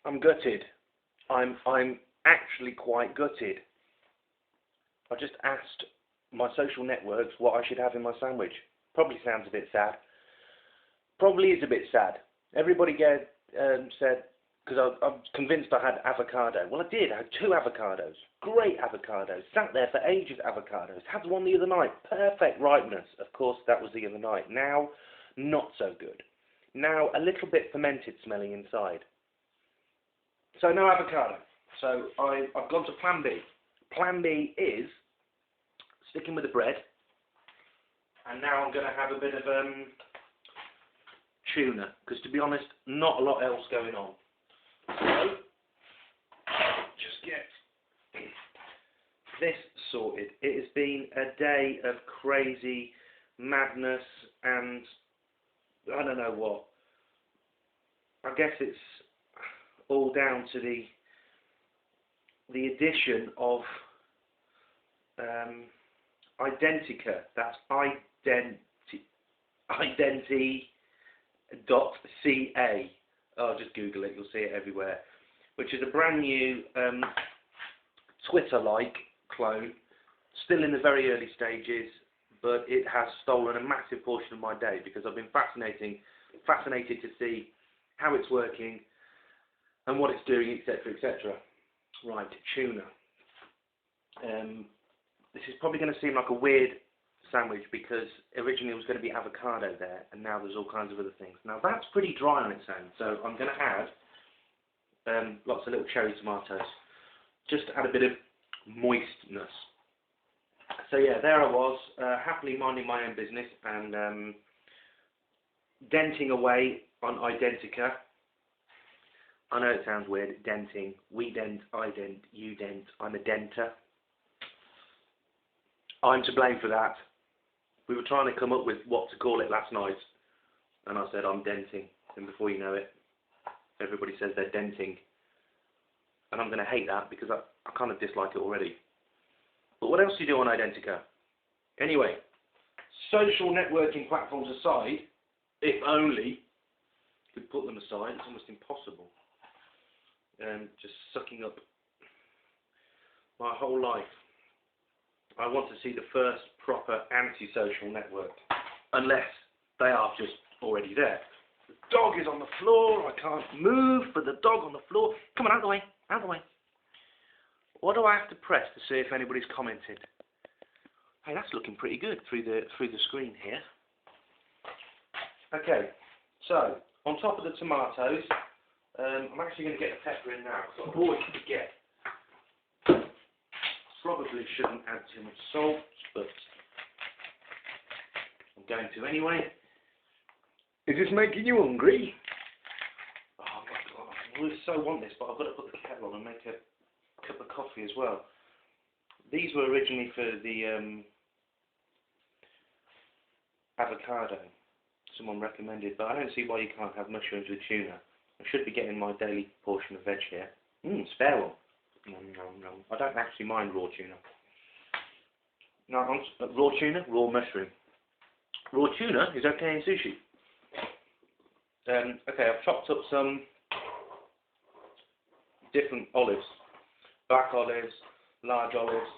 I'm gutted. I'm actually quite gutted. I just asked my social networks what I should have in my sandwich. Probably sounds a bit sad. Probably is a bit sad. Everybody said, because I'm convinced I had avocado. Well, I did. I had 2 avocados. Great avocados. Sat there for ages, avocados. Had one the other night. Perfect ripeness. Of course, that was the other night. Now, not so good. Now, a little bit fermented smelling inside. So, no avocado. So, I've gone to plan B. Plan B is sticking with the bread. And now I'm going to have a bit of tuna. Because, to be honest, not a lot else going on. So, just get this sorted. It has been a day of crazy madness and I don't know what. I guess it's all down to the addition of Identica. That's identi.ca. Oh, just Google it, you'll see it everywhere. Which is a brand new Twitter-like clone, still in the very early stages, but it has stolen a massive portion of my day because I've been fascinated to see how it's working and what it's doing, etc., etc. Right, tuna. This is probably going to seem like a weird sandwich because originally it was going to be avocado there and now there's all kinds of other things. Now that's pretty dry on its own, so I'm going to add lots of little cherry tomatoes just to add a bit of moistness. So yeah, there I was, happily minding my own business and denting away on Identica. I know it sounds weird, denting. We dent, I dent, you dent, I'm a denter. I'm to blame for that. We were trying to come up with what to call it last night, and I said I'm denting, and before you know it, everybody says they're denting. And I'm going to hate that because I kind of dislike it already. But what else do you do on Identica? Anyway, social networking platforms aside, if only you could put them aside, it's almost impossible. Just sucking up my whole life. I want to see the first proper anti-social network, unless they are just already there. The dog is on the floor, I can't move for the dog on the floor. Come on, out of the way, out of the way. What do I have to press to see if anybody's commented? Hey, that's looking pretty good through the screen here. Okay, so on top of the tomatoes, I'm actually going to get the pepper in now because I always forget. Probably shouldn't add too much salt, but I'm going to anyway. Is this making you hungry? Oh my God, I really so want this, but I've got to put the kettle on and make a cup of coffee as well. These were originally for the avocado. Someone recommended, but I don't see why you can't have mushrooms with tuna. I should be getting my daily portion of veg here. Spare one. No. I don't actually mind raw tuna. No, raw tuna, raw mushroom. Raw tuna is okay in sushi. Okay, I've chopped up some different olives. Black olives, large olives,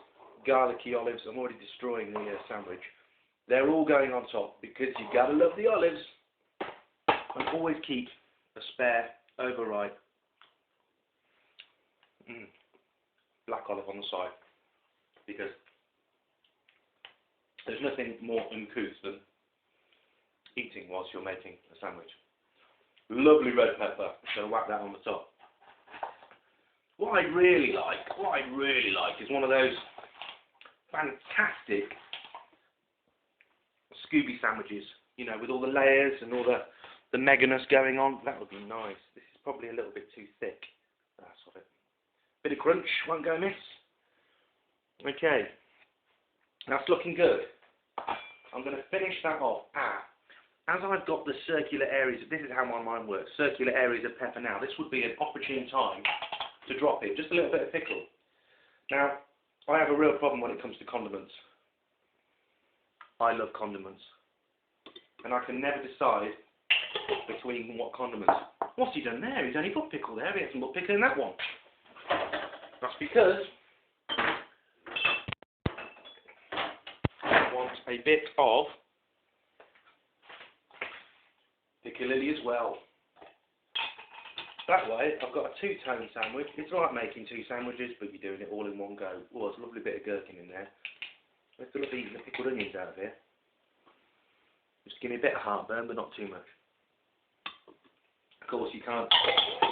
garlicky olives. I'm already destroying the sandwich. They're all going on top because you gotta love the olives. And always keep a spare overripe black olive on the side, because there's nothing more uncouth than eating whilst you're making a sandwich. Lovely red pepper, so whack that on the top. What I really like is one of those fantastic Scooby sandwiches, you know, with all the layers and all the meganess going on. That would be nice. This is probably a little bit too thick. That's of it. Bit of crunch, won't go amiss. Okay, that's looking good. I'm going to finish that off. As I've got the circular areas, this is how my mind works, circular areas of pepper now, this would be an opportune time to drop it, just a little bit of pickle. Now, I have a real problem when it comes to condiments. I love condiments. And I can never decide between what condiments. What's he done there? He's only put pickle there. He hasn't put pickle in that one. That's because I want a bit of piccalilli as well. That way, I've got a two-tone sandwich. It's like making two sandwiches, but you're doing it all in one go. Oh, there's a lovely bit of gherkin in there. I still love eating the pickled onions out of here. Just give me a bit of heartburn, but not too much. Of course, you can't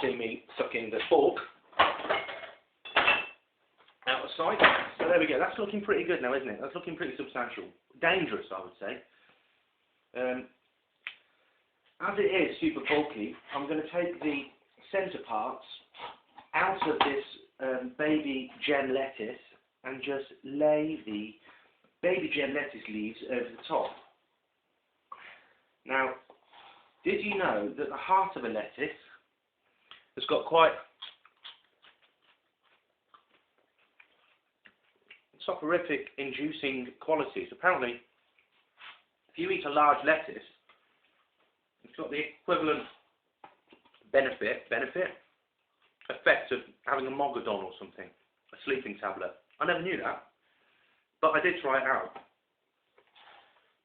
see me sucking the fork out of sight. So there we go. That's looking pretty good now, isn't it? That's looking pretty substantial. Dangerous, I would say. As it is super bulky, I'm going to take the centre parts out of this baby gem lettuce and just lay the baby gem lettuce leaves over the top. Now, did you know that the heart of a lettuce has got quite soporific inducing qualities? Apparently, if you eat a large lettuce, it's got the equivalent effect of having a Mogadon or something, a sleeping tablet. I never knew that, but I did try it out.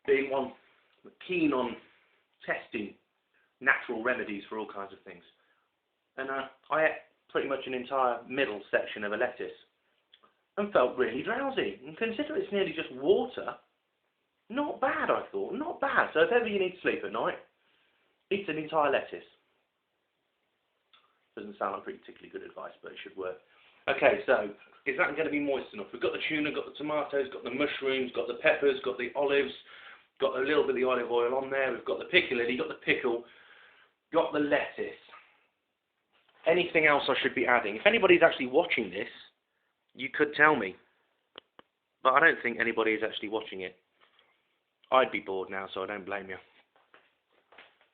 Being one keen on testing natural remedies for all kinds of things. And I ate pretty much an entire middle section of a lettuce and felt really drowsy. And consider it's nearly just water, not bad, I thought, not bad. So if ever you need to sleep at night, eat an entire lettuce. Doesn't sound like particularly good advice, but it should work. Okay, so is that going to be moist enough? We've got the tuna, got the tomatoes, got the mushrooms, got the peppers, got the olives, got a little bit of the olive oil on there. We've got the piccalilli, got the pickle, got the lettuce. Anything else I should be adding? If anybody's actually watching this, you could tell me. But I don't think anybody is actually watching it. I'd be bored now, so I don't blame you.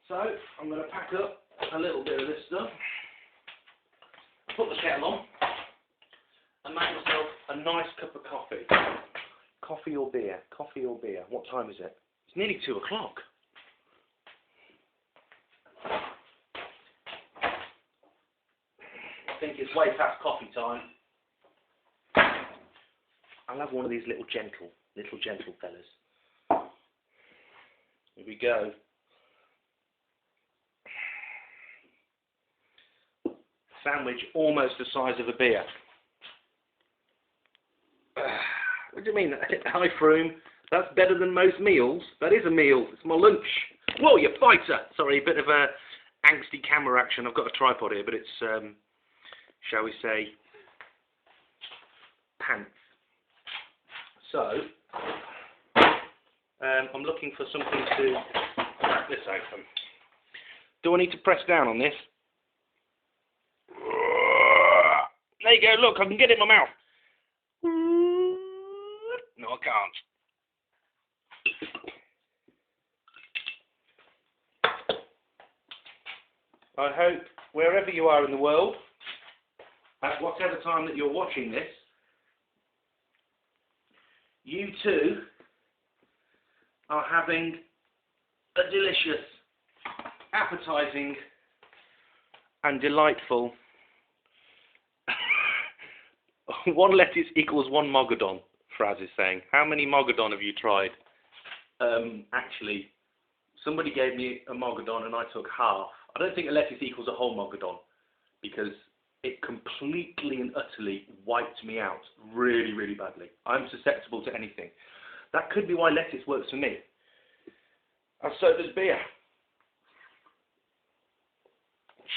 So, I'm going to pack up a little bit of this stuff, put the kettle on, and make myself a nice cup of coffee. Coffee or beer? Coffee or beer? What time is it? It's nearly 2 o'clock. I think it's way past coffee time. I'll have one of these little gentle fellas. Here we go. Sandwich almost the size of a beer. What do you mean? Hi, Froome. That's better than most meals. That is a meal. It's my lunch. Whoa, you fighter! Sorry, a bit of a angsty camera action. I've got a tripod here, but it's, shall we say, pants. So, I'm looking for something to crack this open. Do I need to press down on this? There you go, look, I can get it in my mouth. No, I can't. I hope, wherever you are in the world, at whatever time that you're watching this, you too are having a delicious, appetizing, and delightful 1 lettuce equals 1 Mogadon, Fraz is saying. How many Mogadon have you tried? Actually, somebody gave me a Mogadon and I took half. I don't think a lettuce equals a whole Mogadon because it completely and utterly wiped me out really, really badly. I'm susceptible to anything. That could be why lettuce works for me. And so does beer.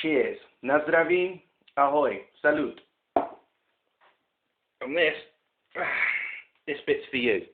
Cheers. Nazdravím. Ahoy. Salute. And this bit's for you.